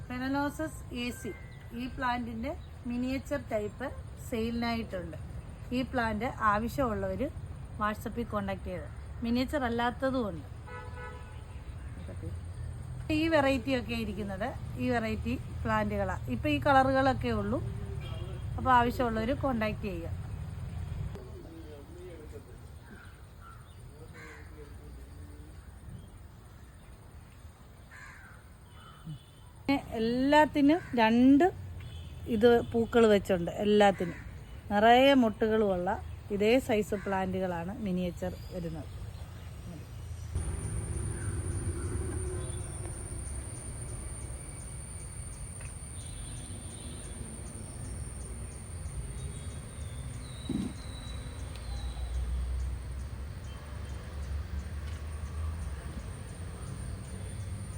ഫെനലോസസ് AC ഈ പ്ലാന്റിൻ്റെ miniature type സെയിലിനായിട്ടുണ്ട്. ഈ പ്ലാന്റ് ആവശ്യമുള്ളവർ വാട്സപ്പിൽ കോണ്ടാക്ട് ചെയ്ത്. മിനിയേച്ചർ അല്ലാത്തതുമുണ്ട്. ഈ വെറൈറ്റി ഒക്കെ ഇരിക്കുന്നത് ഈ വെറൈറ്റി പ്ലാന്റുകളാണ്. ഇപ്പോൾ ഈ കളറുകളൊക്കെ ഉള്ളൂ. അപ്പോൾ ആവശ്യമുള്ളവർ കോണ്ടാക്ട് ചെയ്യുക. എല്ലാത്തിനും 2 പൂക്കൾ വെച്ചുണ്ട്. എല്ലാത്തിനും നിറയെ മുട്ടുകളുമുള്ള ഇതേ സൈസ് പ്ലാന്റുകളാണ് മിനിയേച്ചർ വരുന്നത്.